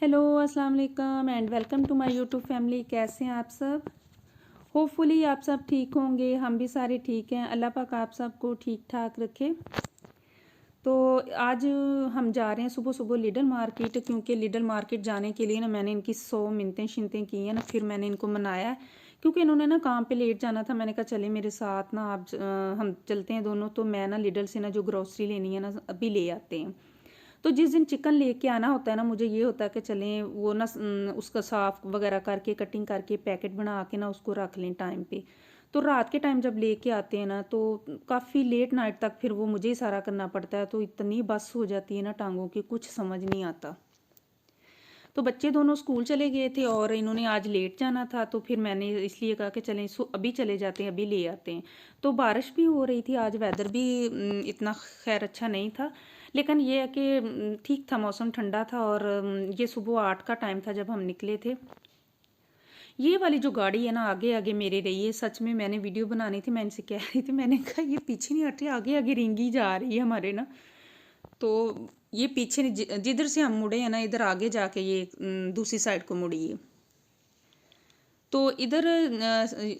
Hello अस्सलाम वालेकुम and welcome to my YouTube family. कैसे हैं आप सब? होपफुली आप सब ठीक होंगे, हम भी सारे ठीक हैं। अल्लाह पाक आप सबको ठीक ठाक रखे। तो आज हम जा रहे हैं सुबह सुबह लिडल मार्केट, क्योंकि लिडल मार्केट जाने के लिए ना मैंने इनकी 100 मिन्नतें शिनतें की हैं ना, फिर मैंने इनको मनाया है क्योंकि इन्होंने ना काम पे लेट जाना था। मैंने कहा चले मेरे साथ ना, आप हम चलते हैं दोनों। तो मैं ना लिडल से ना जो ग्रोसरी लेनी है ना अभी ले आते हैं। तो जिस दिन चिकन लेके आना होता है ना, मुझे ये होता है कि चलें वो ना उसका साफ़ वगैरह करके कटिंग करके पैकेट बना के ना उसको रख लें टाइम पे। तो रात के टाइम जब लेके आते हैं ना तो काफ़ी लेट नाइट तक फिर वो मुझे ही सारा करना पड़ता है। तो इतनी बस हो जाती है ना टांगों की, कुछ समझ नहीं आता। तो बच्चे दोनों स्कूल चले गए थे और इन्होंने आज लेट जाना था, तो फिर मैंने इसलिए कहा कि चलें अभी चले जाते हैं, अभी ले आते हैं। तो बारिश भी हो रही थी आज, वेदर भी इतना खैर अच्छा नहीं था, लेकिन ये है कि ठीक था, मौसम ठंडा था। और ये सुबह 8 का टाइम था जब हम निकले थे। ये वाली जो गाड़ी है ना आगे आगे मेरे रही है। सच में मैंने वीडियो बनानी थी, मैं इनसे कह रही थी, मैंने कहा ये पीछे नहीं हट रही, आगे आगे रिंगी जा रही है हमारे ना। तो ये पीछे नहीं, जिधर से हम मुड़े हैं ना इधर आगे जाके ये दूसरी साइड को मुड़ी है। तो इधर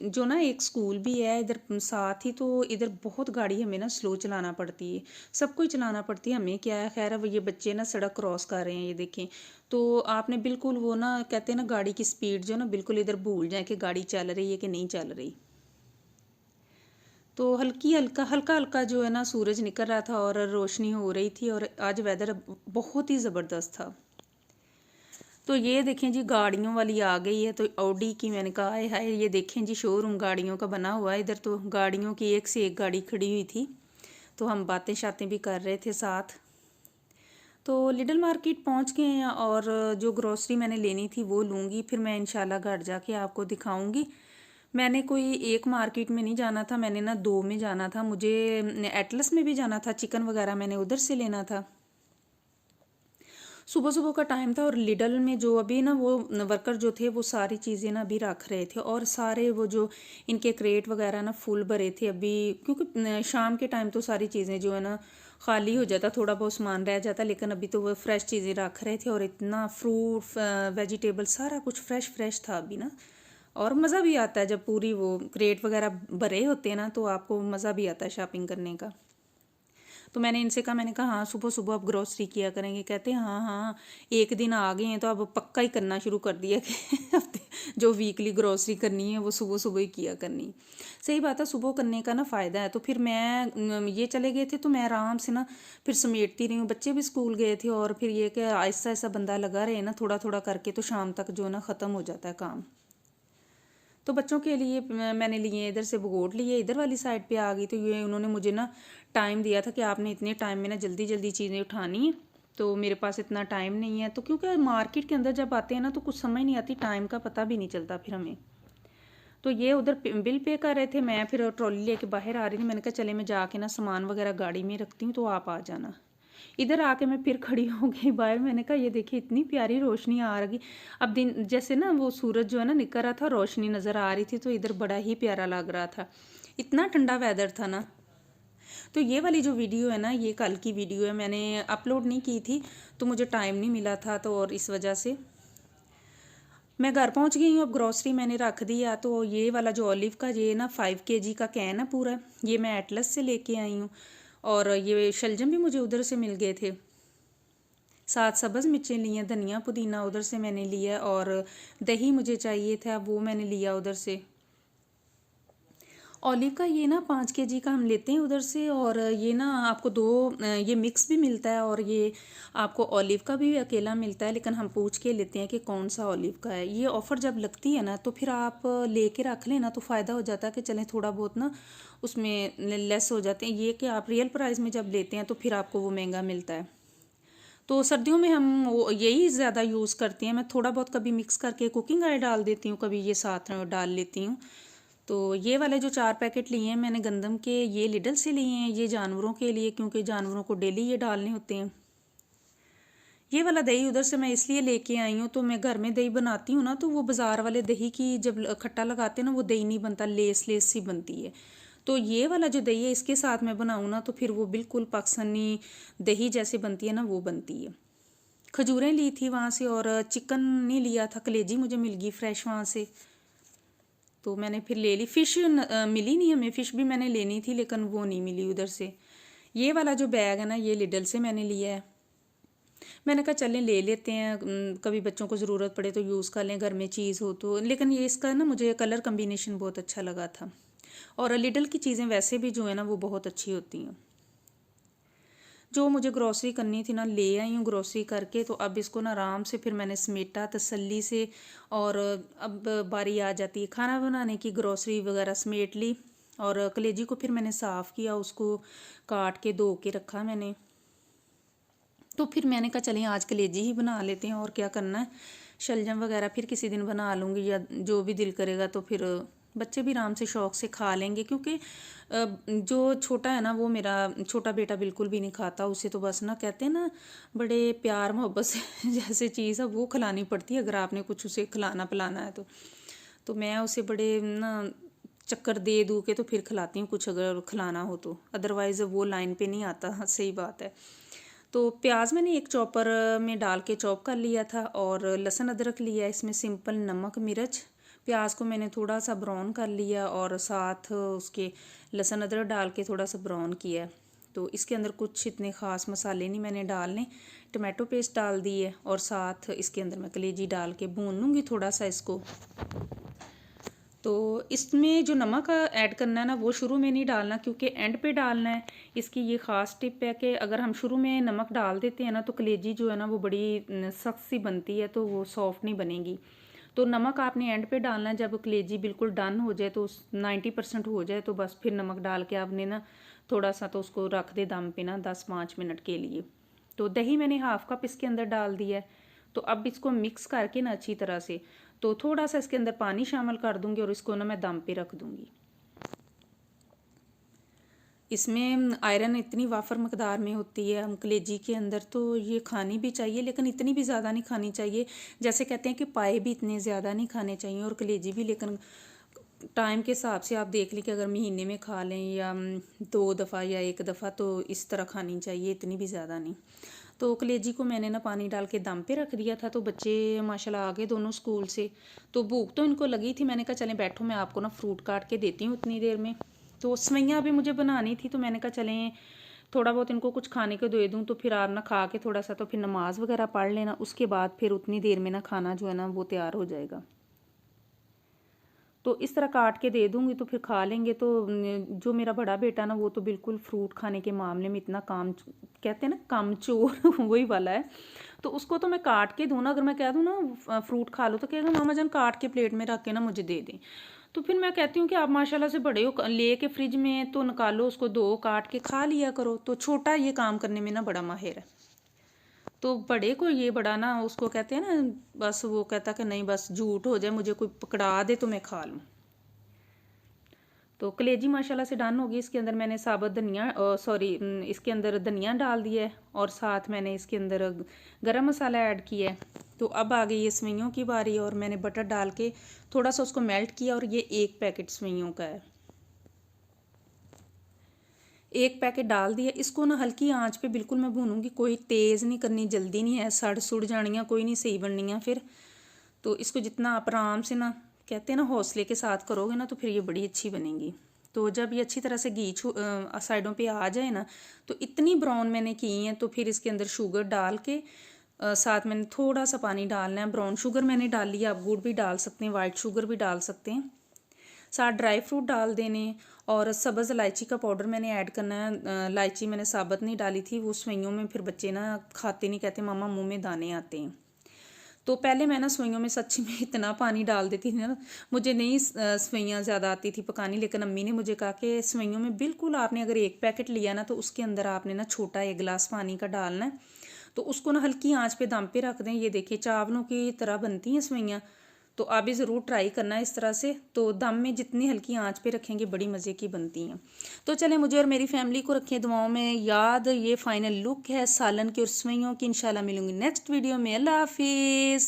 जो ना एक स्कूल भी है इधर साथ ही, तो इधर बहुत गाड़ी हमें ना स्लो चलाना पड़ती है। सबको ही चलाना पड़ती है, हमें क्या है खैर। अब ये बच्चे ना सड़क क्रॉस कर रहे हैं, ये देखें। तो आपने बिल्कुल वो ना कहते हैं ना गाड़ी की स्पीड जो ना बिल्कुल इधर भूल जाए कि गाड़ी चल रही है कि नहीं चल रही। तो हल्का हल्का जो है ना सूरज निकल रहा था और रोशनी हो रही थी, और आज वेदर बहुत ही ज़बरदस्त था। तो ये देखें जी गाड़ियों वाली आ गई है। तो ऑडी की, मैंने कहा हाय हाय, ये देखें जी शोरूम गाड़ियों का बना हुआ है इधर। तो गाड़ियों की एक से एक गाड़ी खड़ी हुई थी, तो हम बातें शातें भी कर रहे थे साथ। तो लिडल मार्केट पहुंच गए हैं और जो ग्रोसरी मैंने लेनी थी वो लूँगी, फिर मैं इंशाल्लाह घर जाके आपको दिखाऊंगी। मैंने कोई एक मार्केट में नहीं जाना था, मैंने ना दो में जाना था। मुझे एटलस में भी जाना था, चिकन वगैरह मैंने उधर से लेना था। सुबह सुबह का टाइम था और लिडल में जो अभी ना वो वर्कर जो थे वो सारी चीज़ें ना अभी रख रहे थे, और सारे वो जो इनके क्रेट वगैरह ना फुल भरे थे अभी, क्योंकि शाम के टाइम तो सारी चीज़ें जो है ना खाली हो जाता, थोड़ा बहुत सामान रह जाता, लेकिन अभी तो वो फ्रेश चीज़ें रख रहे थे। और इतना फ्रूट वेजिटेबल सारा कुछ फ्रेश फ्रेश था अभी ना। और मज़ा भी आता है जब पूरी वो क्रेट वगैरह भरे होते हैं ना, तो आपको मज़ा भी आता है शॉपिंग करने का। तो मैंने इनसे कहा, मैंने कहा हाँ सुबह सुबह आप ग्रोसरी किया करेंगे। कहते हैं हाँ हाँ, एक दिन आ गए हैं तो अब पक्का ही करना शुरू कर दिया कि जो वीकली ग्रोसरी करनी है वो सुबह सुबह ही किया करनी। सही बात है, सुबह करने का ना फ़ायदा है। तो फिर मैं ये चले गए थे तो मैं आराम से ना फिर समेटती रही हूँ। बच्चे भी स्कूल गए थे, और फिर ये कि आहिस्ता आहिस्ता बंदा लगा रहे ना थोड़ा थोड़ा करके, तो शाम तक जो ना ख़त्म हो जाता है काम। तो बच्चों के लिए मैंने लिए इधर से भगोट लिए, इधर वाली साइड पे आ गई। तो ये उन्होंने मुझे ना टाइम दिया था कि आपने इतने टाइम में ना जल्दी जल्दी चीज़ें उठानी है, तो मेरे पास इतना टाइम नहीं है। तो क्योंकि मार्केट के अंदर जब आते हैं ना तो कुछ समझ नहीं आती, टाइम का पता भी नहीं चलता फिर हमें। तो ये उधर बिल पे कर रहे थे, मैं फिर ट्रॉली लेके बाहर आ रही थी। मैंने कहा चले मैं जाके ना सामान वगैरह गाड़ी में रखती हूँ, तो आप आ जाना। इधर आके मैं फिर खड़ी हो गई बाहर। मैंने कहा ये देखिए इतनी प्यारी रोशनी आ रही। अब दिन जैसे ना वो सूरज जो है ना निकल रहा था, रोशनी नज़र आ रही थी, तो इधर बड़ा ही प्यारा लग रहा था। इतना ठंडा वेदर था ना। तो ये वाली जो वीडियो है ना ये कल की वीडियो है, मैंने अपलोड नहीं की थी, तो मुझे टाइम नहीं मिला था, तो और इस वजह से मैं घर पहुंच गई हूँ। अब ग्रॉसरी मैंने रख दिया। तो ये वाला जो ऑलिव का ये ना 5 kg का कैन है पूरा, ये मैं एटलस से लेके आई हूँ। और ये शलजम भी मुझे उधर से मिल गए थे। साथ सब्ज़ मिर्चें ली हैं, धनिया पुदीना उधर से मैंने लिया, और दही मुझे चाहिए था वो मैंने लिया उधर से। ऑलिव का ये ना 5 kg का हम लेते हैं उधर से, और ये ना आपको ये मिक्स भी मिलता है, और ये आपको ऑलिव का भी अकेला मिलता है, लेकिन हम पूछ के लेते हैं कि कौन सा ऑलिव का है। ये ऑफ़र जब लगती है ना तो फिर आप लेके रख लेना, तो फ़ायदा हो जाता है कि चलें थोड़ा बहुत ना उसमें लेस हो जाते हैं। ये कि आप रियल प्राइस में जब लेते हैं तो फिर आपको वो महंगा मिलता है। तो सर्दियों में हम वो यही ज़्यादा यूज़ करते हैं। मैं थोड़ा बहुत कभी मिक्स करके कुकिंग ऑयल डाल देती हूँ, कभी ये साथ में डाल लेती हूँ। तो ये वाले जो 4 पैकेट लिए हैं मैंने गंदम के, ये लिडल से लिए हैं, ये जानवरों के लिए, क्योंकि जानवरों को डेली ये डालने होते हैं। ये वाला दही उधर से मैं इसलिए लेके आई हूँ, तो मैं घर में दही बनाती हूँ ना, तो वो बाज़ार वाले दही की जब खट्टा लगाते हैं ना वो दही नहीं बनता, लेस लेस सी बनती है। तो ये वाला जो दही है इसके साथ मैं बनाऊँ ना तो फिर वो बिल्कुल पाकिस्तानी दही जैसे बनती है ना वो बनती है। खजूरें ली थी वहाँ से, और चिकन नहीं लिया था, कलेजी मुझे मिल गई फ्रेश वहाँ से, तो मैंने फिर ले ली। फ़िश मिली नहीं हमें, फ़िश भी मैंने लेनी थी लेकिन वो नहीं मिली उधर से। ये वाला जो बैग है ना, ये लिडल से मैंने लिया है। मैंने कहा चलें ले लेते हैं, कभी बच्चों को ज़रूरत पड़े तो यूज़ कर लें, घर में चीज़ हो तो। लेकिन ये इसका ना मुझे कलर कम्बिनेशन बहुत अच्छा लगा था, और लिडल की चीज़ें वैसे भी जो है ना वो बहुत अच्छी होती हैं। जो मुझे ग्रॉसरी करनी थी ना, ले आई हूँ ग्रॉसरी करके। तो अब इसको ना आराम से फिर मैंने समेटा तसल्ली से, और अब बारी आ जाती है खाना बनाने की। ग्रॉसरी वगैरह समेट ली, और कलेजी को फिर मैंने साफ़ किया, उसको काट के धो के रखा मैंने। तो फिर मैंने कहा चलिए आज कलेजी ही बना लेते हैं, और क्या करना है। शलजम वगैरह फिर किसी दिन बना लूँगी, या जो भी दिल करेगा। तो फिर बच्चे भी आराम से शौक़ से खा लेंगे, क्योंकि जो छोटा है ना, वो मेरा छोटा बेटा बिल्कुल भी नहीं खाता। उसे तो बस ना, कहते हैं ना, बड़े प्यार मोहब्बत से जैसे चीज़ है वो खिलानी पड़ती है, अगर आपने कुछ उसे खिलाना पिलाना है तो मैं उसे बड़े ना चक्कर दे दूँ के तो फिर खिलाती हूँ कुछ, अगर खिलाना हो तो। अदरवाइज़ वो लाइन पे नहीं आता। हाँ, सही बात है। तो प्याज मैंने एक चॉपर में डाल के चॉप कर लिया था, और लहसुन अदरक लिया इसमें सिंपल, नमक मिर्च। प्याज को मैंने थोड़ा सा ब्राउन कर लिया, और साथ उसके लहसुन अदरक डाल के थोड़ा सा ब्राउन किया। तो इसके अंदर कुछ इतने ख़ास मसाले नहीं मैंने डालने। टमाटो पेस्ट डाल दी है, और साथ इसके अंदर मैं कलेजी डाल के भून लूँगी थोड़ा सा इसको। तो इसमें जो नमक ऐड करना है ना, वो शुरू में नहीं डालना, क्योंकि एंड पे डालना है। इसकी ये ख़ास टिप है कि अगर हम शुरू में नमक डाल देते हैं ना, तो कलेजी जो है ना वो बड़ी सख्त सी बनती है, तो वो सॉफ्ट नहीं बनेगी। तो नमक आपने एंड पे डालना है, जब कलेजी बिल्कुल डन हो जाए, तो 90% हो जाए, तो बस फिर नमक डाल के आपने ना थोड़ा सा तो उसको रख दे दम पे ना 10-5 मिनट के लिए। तो दही मैंने हाफ़ कप इसके अंदर डाल दिया है। तो अब इसको मिक्स करके ना अच्छी तरह से, तो थोड़ा सा इसके अंदर पानी शामिल कर दूंगी, और इसको ना मैं दम पे रख दूंगी। इसमें आयरन इतनी वाफर मकदार में होती है हम कलेजी के अंदर, तो ये खानी भी चाहिए, लेकिन इतनी भी ज़्यादा नहीं खानी चाहिए। जैसे कहते हैं कि पाए भी इतने ज़्यादा नहीं खाने चाहिए, और कलेजी भी। लेकिन टाइम के हिसाब से आप देख ली कि अगर महीने में खा लें, या 2 दफ़ा या 1 दफ़ा, तो इस तरह खानी चाहिए, इतनी भी ज़्यादा नहीं। तो कलेजी को मैंने ना पानी डाल के दम पे रख दिया था। तो बच्चे माशाल्लाह आ गए दोनों स्कूल से, तो भूख तो इनको लगी थी। मैंने कहा चलें बैठो, मैं आपको ना फ्रूट काट के देती हूँ उतनी देर में। तो सवैयाँ भी मुझे बनानी थी, तो मैंने कहा चलें थोड़ा बहुत इनको कुछ खाने को दे दूँ, तो फिर आप ना खा के थोड़ा सा तो फिर नमाज़ वगैरह पढ़ लेना, उसके बाद फिर उतनी देर में ना खाना जो है ना वो तैयार हो जाएगा। तो इस तरह काट के दे दूँगी, तो फिर खा लेंगे। तो जो मेरा बड़ा बेटा ना, वो तो बिल्कुल फ्रूट खाने के मामले में इतना काम, कहते हैं ना, कामचोर वही वाला है। तो उसको तो मैं काट के दूँ ना, अगर मैं कह दूँ ना फ्रूट खा लो, तो कहेगा मामा जान काट के प्लेट में रख के ना मुझे दे दें। तो फिर मैं कहती हूँ कि आप माशाल्लाह से बड़े हो, ले के फ्रिज में तो निकालो, उसको दो काट के खा लिया करो। तो छोटा ये काम करने में ना बड़ा माहिर है। तो बड़े को ये बड़ा ना, उसको कहते हैं ना, बस वो कहता कि नहीं, बस झूठ हो जाए, मुझे कोई पकड़ा दे तो मैं खा लूँ। तो कलेजी माशाल्लाह से डन होगी। इसके अंदर मैंने साबुत धनिया, सॉरी, इसके अंदर धनिया डाल दिया है, और साथ मैंने इसके अंदर गरम मसाला ऐड किया है। तो अब आ गई ये सवैयों की बारी, और मैंने बटर डाल के थोड़ा सा उसको मेल्ट किया, और ये 1 पैकेट सवैयों का है। 1 पैकेट डाल दिया। इसको ना हल्की आंच पे बिल्कुल मैं भूनूंगी, कोई तेज़ नहीं करनी, जल्दी नहीं है, सड़ सुड़ जानियाँ कोई नहीं, सही बननियाँ फिर। तो इसको जितना आप आराम से ना, कहते हैं ना, हौसले के साथ करोगे ना, तो फिर ये बड़ी अच्छी बनेगी। तो जब ये अच्छी तरह से घी साइडों पे आ जाए ना, तो इतनी ब्राउन मैंने की है, तो फिर इसके अंदर शुगर डाल के साथ मैंने थोड़ा सा पानी डालना है। ब्राउन शुगर मैंने डाल लिया, आप गुड़ भी डाल सकते हैं, वाइट शुगर भी डाल सकते हैं। साथ ड्राई फ्रूट डाल देने, और सब्ज़ इलायची का पाउडर मैंने ऐड करना है। इलायची मैंने साबुत नहीं डाली थी, वो सवैयों में फिर बच्चे ना खाते नहीं, कहते मामा मुँह में दाने आते हैं। तो पहले मैं ना सवैयों में सच्ची में इतना पानी डाल देती थी ना, मुझे नहीं सवैयाँ ज़्यादा आती थी पकानी। लेकिन अम्मी ने मुझे कहा कि सवैयों में बिल्कुल आपने अगर 1 पैकेट लिया ना, तो उसके अंदर आपने ना छोटा 1 गिलास पानी का डालना है। तो उसको ना हल्की आंच पे दम पे रख दें। ये देखिए चावलों की तरह बनती हैं सवैयाँ। तो आप भी ज़रूर ट्राई करना इस तरह से। तो दम में जितनी हल्की आंच पे रखेंगे, बड़ी मज़े की बनती हैं। तो चलें, मुझे और मेरी फैमिली को रखें दुआओं में याद। ये फाइनल लुक है सालन की और सवैयों की। इंशाल्लाह मिलूंगी नेक्स्ट वीडियो में। अल्लाह हाफिज़।